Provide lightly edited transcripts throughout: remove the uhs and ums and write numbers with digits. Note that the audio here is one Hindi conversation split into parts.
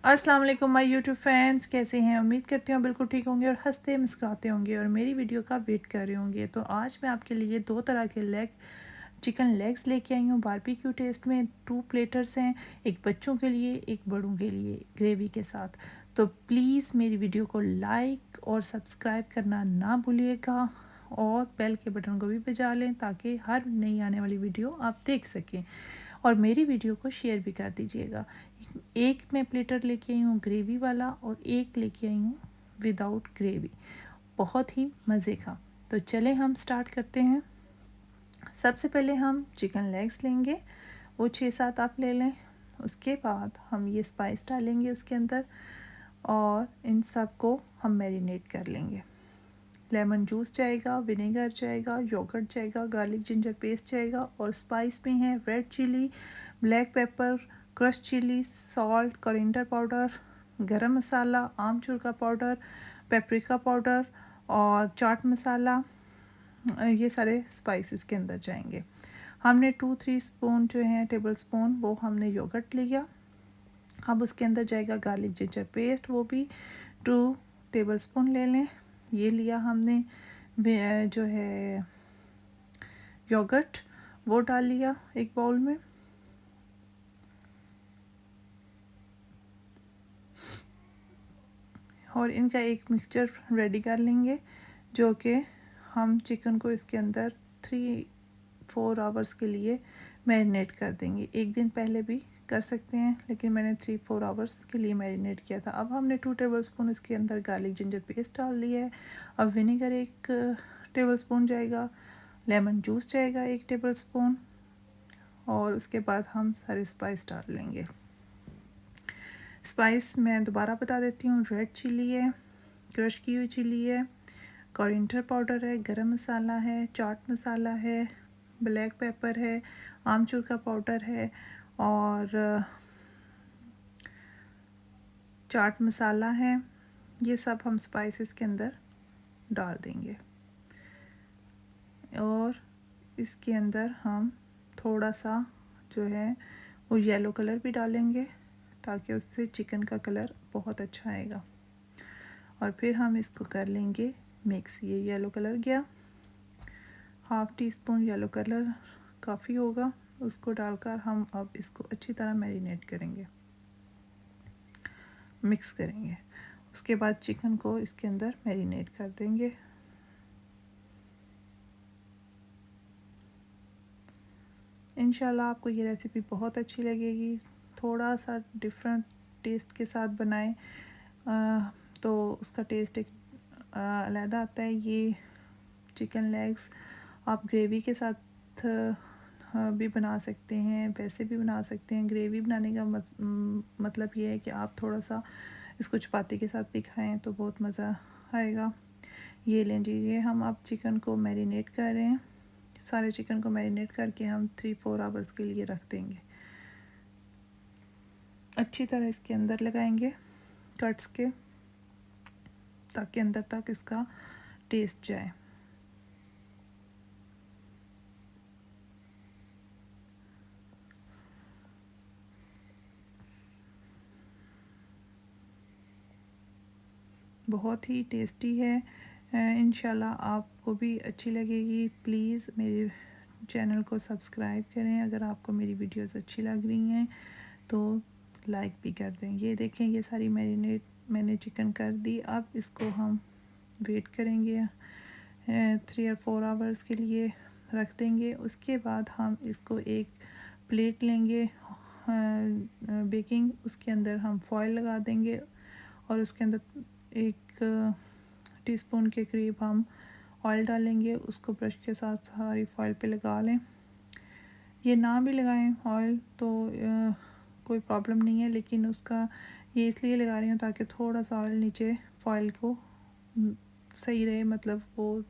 अस्सलाम वालेकुम माय यूट्यूब फ्रेंड्स, कैसे हैं? उम्मीद करती हूँ बिल्कुल ठीक होंगे और हंसते मुस्कुराते होंगे और मेरी वीडियो का वेट कर रहे होंगे। तो आज मैं आपके लिए दो तरह के चिकन लेग्स लेके आई हूँ बारबेक्यू टेस्ट में। 2 प्लेटर्स हैं, एक बच्चों के लिए एक बड़ों के लिए, ग्रेवी के साथ। तो प्लीज़ मेरी वीडियो को लाइक और सब्सक्राइब करना ना भूलिएगा और बेल के बटन को भी बजा लें ताकि हर नई आने वाली वीडियो आप देख सकें। और मेरी वीडियो को शेयर भी कर दीजिएगा। एक मैं प्लेटर लेके आई हूँ ग्रेवी वाला और एक लेके आई हूँ विदाउट ग्रेवी, बहुत ही मज़े का। तो चले हम स्टार्ट करते हैं। सबसे पहले हम चिकन लेग्स लेंगे, वो 6-7 आप ले लें। उसके बाद हम ये स्पाइस डालेंगे उसके अंदर और इन सब को हम मैरिनेट कर लेंगे। लेमन जूस जाएगा, विनेगर जाएगा, योगर्ट जाएगा, गार्लिक जिंजर पेस्ट जाएगा और स्पाइस में है red chilli, black pepper, crush chilli, salt, coriander powder, garam masala, आमचूर का पाउडर, पेपरिका पाउडर और चाट मसाला। ये सारे स्पाइसेस के अंदर जाएंगे। हमने 2-3 स्पून जो हैं टेबल स्पून वो हमने योगर्ट लिया। अब उसके अंदर जाएगा गार्लिक जिंजर पेस्ट, वो भी 2 टेबल स्पून ले लें। ये लिया हमने जो है योगर्ट, वो डाल लिया एक बाउल में। और इनका एक मिक्सचर रेडी कर लेंगे जो कि हम चिकन को इसके अंदर 3-4 आवर्स के लिए मैरिनेट कर देंगे। एक दिन पहले भी कर सकते हैं, लेकिन मैंने 3-4 आवर्स के लिए मैरिनेट किया था। अब हमने 2 टेबल स्पून इसके अंदर गार्लिक जिंजर पेस्ट डाल दिया है। अब विनेगर 1 टेबल स्पून जाएगा, लेमन जूस जाएगा 1 टेबल स्पून और उसके बाद हम सारे स्पाइस डाल लेंगे। स्पाइस मैं दोबारा बता देती हूँ। रेड चिली है, क्रश की हुई चिली है, कोरिएंडर पाउडर है, गरम मसाला है, चाट मसाला है, ब्लैक पेपर है, आमचूर का पाउडर है और चाट मसाला है। ये सब हम स्पाइसेस के अंदर डाल देंगे और इसके अंदर हम थोड़ा सा जो है वो येलो कलर भी डालेंगे ताकि उससे चिकन का कलर बहुत अच्छा आएगा। और फिर हम इसको कर लेंगे मिक्स। ये येलो कलर गया, 1/2 टीस्पून येलो कलर काफ़ी होगा। उसको डालकर हम अब इसको अच्छी तरह मैरिनेट करेंगे, मिक्स करेंगे। उसके बाद चिकन को इसके अंदर मैरिनेट कर देंगे। इंशाल्लाह आपको ये रेसिपी बहुत अच्छी लगेगी। थोड़ा सा डिफरेंट टेस्ट के साथ बनाएं तो उसका टेस्ट एक अलग आता है। ये चिकन लेग्स आप ग्रेवी के साथ भी बना सकते हैं, वैसे भी बना सकते हैं। ग्रेवी बनाने का मतलब ये है कि आप थोड़ा सा इसको चपाती के साथ भी खाएं तो बहुत मज़ा आएगा। ये लें जी, ये हम अब चिकन को मैरिनेट कर रहे हैं। सारे चिकन को मैरिनेट करके हम 3-4 आवर्स के लिए रख देंगे। अच्छी तरह इसके अंदर लगाएंगे कट्स के ताकि अंदर तक इसका टेस्ट जाए। बहुत ही टेस्टी है। इंशाल्लाह आपको भी अच्छी लगेगी। प्लीज़ मेरे चैनल को सब्सक्राइब करें। अगर आपको मेरी वीडियोस अच्छी लग रही हैं तो लाइक भी कर दें। ये देखें, ये सारी मैरिनेट मैंने चिकन कर दी। अब इसको हम वेट करेंगे 3 और 4 आवर्स के लिए रख देंगे। उसके बाद हम इसको एक प्लेट लेंगे बेकिंग, उसके अंदर हम फॉयल लगा देंगे और उसके अंदर 1 टीस्पून के करीब हम ऑयल डालेंगे। उसको ब्रश के साथ सारी फॉयल पे लगा लें। ये ना भी लगाएं ऑयल तो कोई प्रॉब्लम नहीं है, लेकिन उसका ये इसलिए लगा रही हूँ ताकि थोड़ा सा ऑयल नीचे फॉयल को सही रहे, मतलब वो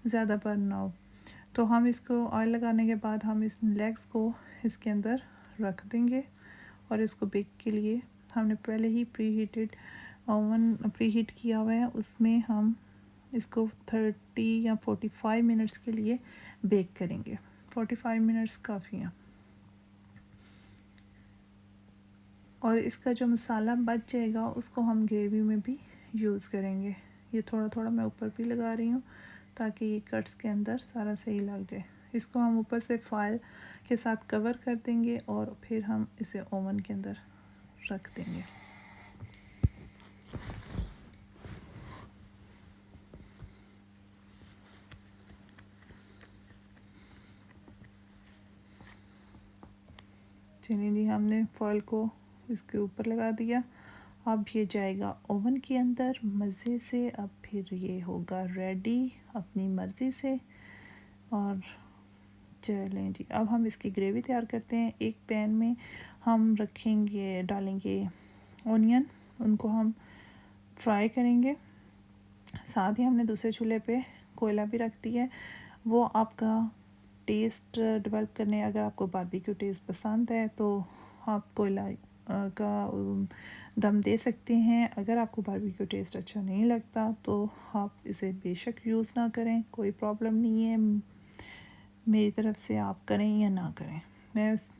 ज़्यादा बर्न ना हो। तो हम इसको ऑयल लगाने के बाद हम इस लेग्स को इसके अंदर रख देंगे और इसको बेक के लिए हमने पहले ही ओवन प्रीहीट किया हुआ है, उसमें हम इसको 30 या 45 मिनट्स के लिए बेक करेंगे। 45 मिनट्स काफ़ी हैं। और इसका जो मसाला बच जाएगा उसको हम ग्रेवी में भी यूज़ करेंगे। ये थोड़ा थोड़ा मैं ऊपर भी लगा रही हूँ ताकि ये कट्स के अंदर सारा सही लग जाए। इसको हम ऊपर से फॉइल के साथ कवर कर देंगे और फिर हम इसे ओवन के अंदर रख देंगे। चलिए जी, हमने फॉइल को इसके ऊपर लगा दिया। अब ये जाएगा ओवन के अंदर मज़े से। अब फिर ये होगा रेडी अपनी मर्ज़ी से। और चलें जी, अब हम इसकी ग्रेवी तैयार करते हैं। एक पैन में हम डालेंगे ओनियन, उनको हम फ्राई करेंगे। साथ ही हमने दूसरे चूल्हे पे कोयला भी रख दिया है। वो आपका टेस्ट डेवलप करने, अगर आपको बारबेक्यू टेस्ट पसंद है तो आप कोयला का दम दे सकते हैं। अगर आपको बारबेक्यू टेस्ट अच्छा नहीं लगता तो आप इसे बेशक यूज़ ना करें, कोई प्रॉब्लम नहीं है। मेरी तरफ से आप करें या ना करें,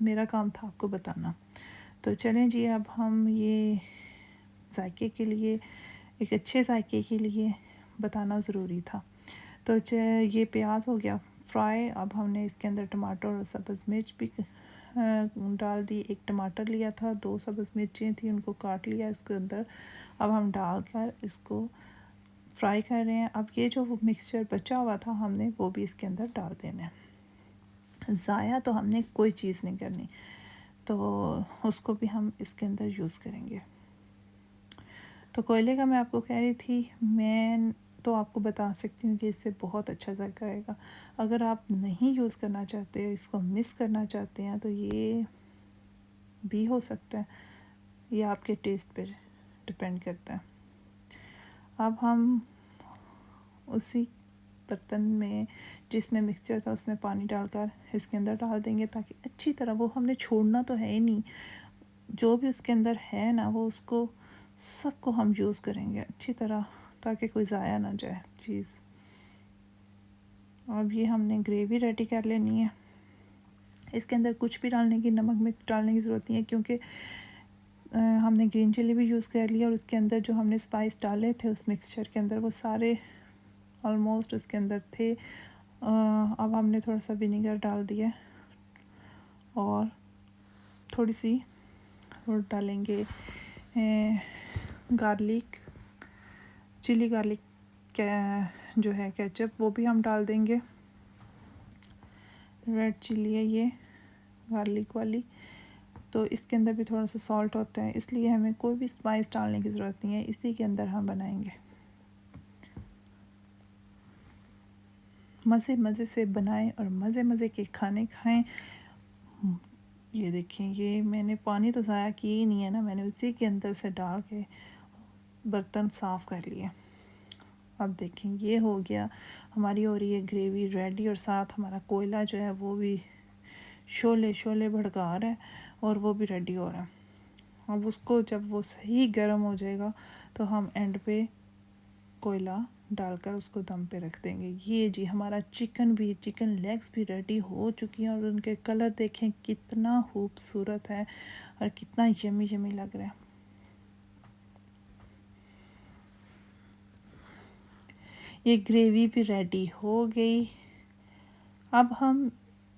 मेरा काम था आपको बताना। तो चलें जी, अब हम ये जायके के लिए, एक अच्छे जायके के लिए बताना ज़रूरी था। तो ये प्याज हो गया फ्राई। अब हमने इसके अंदर टमाटर और सब्ज़ मिर्च भी डाल दी। एक टमाटर लिया था, 2 सब्ज़ मिर्चें थी, उनको काट लिया इसके अंदर। अब हम डालकर इसको फ्राई कर रहे हैं। अब ये जो मिक्सचर बचा हुआ था हमने वो भी इसके अंदर डाल देना है। ज़ाया तो हमने कोई चीज़ नहीं करनी, तो उसको भी हम इसके अंदर यूज़ करेंगे। तो कोयले का मैं आपको कह रही थी, मैं तो आपको बता सकती हूँ कि इससे बहुत अच्छा जायका आएगा। अगर आप नहीं यूज़ करना चाहते, इसको मिस करना चाहते हैं, तो ये भी हो सकता है। ये आपके टेस्ट पर डिपेंड करता है। अब हम उसी बर्तन में जिसमें मिक्सचर था उसमें पानी डालकर इसके अंदर डाल देंगे, ताकि अच्छी तरह, वो हमने छोड़ना तो है ही नहीं, जो भी उसके अंदर है ना वो उसको सबको हम यूज़ करेंगे अच्छी तरह, ताकि कोई ज़ाया ना जाए चीज़। अब ये हमने ग्रेवी रेडी कर लेनी है। इसके अंदर कुछ भी डालने की, नमक मिर्च डालने की ज़रूरत नहीं है, क्योंकि हमने ग्रीन चिली भी यूज़ कर लिया और उसके अंदर जो हमने स्पाइस डाले थे उस मिक्सचर के अंदर वो सारे ऑलमोस्ट उसके अंदर थे। अब हमने थोड़ा सा विनेगर डाल दिया और थोड़ी सी और डालेंगे गार्लिक, चिली गार्लिक जो है केचप, वो भी हम डाल देंगे। रेड चिली है ये गार्लिक वाली। तो इसके अंदर भी थोड़ा सा सॉल्ट होता है, इसलिए हमें कोई भी स्पाइस डालने की ज़रूरत नहीं है, इसी के अंदर हम बनाएंगे। मज़े मज़े से बनाएं और मज़े मज़े के खाने खाएं। ये देखें, ये मैंने पानी तो ज़ाया किया ही नहीं है ना, मैंने उसी के अंदर से डाल के बर्तन साफ़ कर लिए। अब देखें, ये हो गया हमारी, और ये ग्रेवी रेडी, और साथ हमारा कोयला जो है वो भी शोले शोले भड़का रहा है और वो भी रेडी हो रहा है। अब उसको जब वो सही गर्म हो जाएगा तो हम एंड पे कोयला डालकर उसको दम पे रख देंगे। ये जी हमारा चिकन लेग्स भी रेडी हो चुकी हैं और उनके कलर देखें कितना खूबसूरत है और कितना यमी यमी लग रहा है। ये ग्रेवी भी रेडी हो गई। अब हम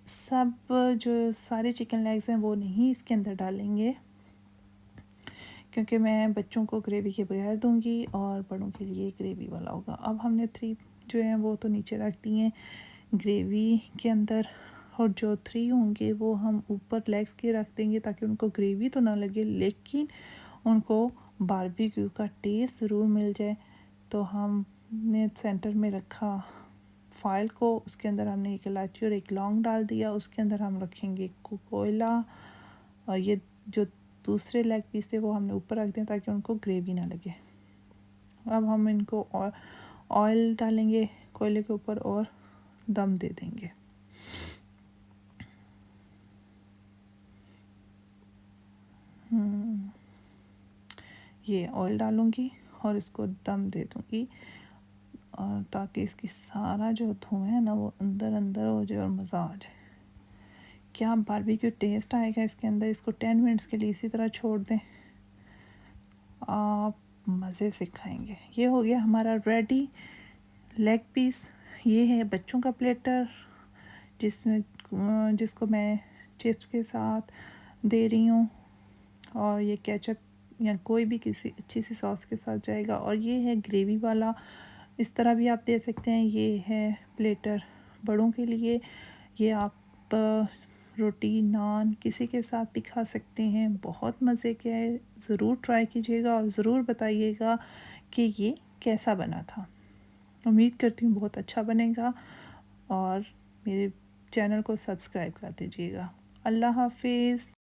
सब जो सारे चिकन लेग्स हैं वो नहीं इसके अंदर डालेंगे, क्योंकि मैं बच्चों को ग्रेवी के बगैर दूंगी और बड़ों के लिए ग्रेवी वाला होगा। अब हमने 3 जो हैं वो तो नीचे रख दिए हैं ग्रेवी के अंदर, और जो 3 होंगे वो हम ऊपर लेग्स के रख देंगे, ताकि उनको ग्रेवी तो ना लगे लेकिन उनको बारबेक्यू का टेस्ट ज़रूर मिल जाए। तो हमने सेंटर में रखा फाइल को, उसके अंदर हमने एक इलायची और एक लौंग डाल दिया। उसके अंदर हम रखेंगे कोयला, और ये जो दूसरे लेग पीस थे वो हमने ऊपर रख दिया ताकि उनको ग्रेवी ना लगे। अब हम इनको ऑयल डालेंगे कोयले के ऊपर और दम दे देंगे। ये ऑयल डालूँगी और इसको दम दे दूँगी, और ताकि इसकी सारा जो धुआं है ना वो अंदर अंदर हो जाए और मज़ा आ जाए। क्या बारबेक्यू टेस्ट आएगा इसके अंदर। इसको 10 मिनट्स के लिए इसी तरह छोड़ दें। मज़े से खाएंगे। ये हो गया हमारा रेडी लेग पीस। ये है बच्चों का प्लेटर जिसको मैं चिप्स के साथ दे रही हूँ, और ये केचप या कोई भी किसी अच्छी सी सॉस के साथ जाएगा। और ये है ग्रेवी वाला, इस तरह भी आप दे सकते हैं। ये है प्लेटर बड़ों के लिए। ये आप रोटी नान किसी के साथ भी खा सकते हैं। बहुत मज़े के है, ज़रूर ट्राई कीजिएगा और ज़रूर बताइएगा कि ये कैसा बना था। उम्मीद करती हूँ बहुत अच्छा बनेगा, और मेरे चैनल को सब्सक्राइब कर दीजिएगा। अल्लाह हाफिज़।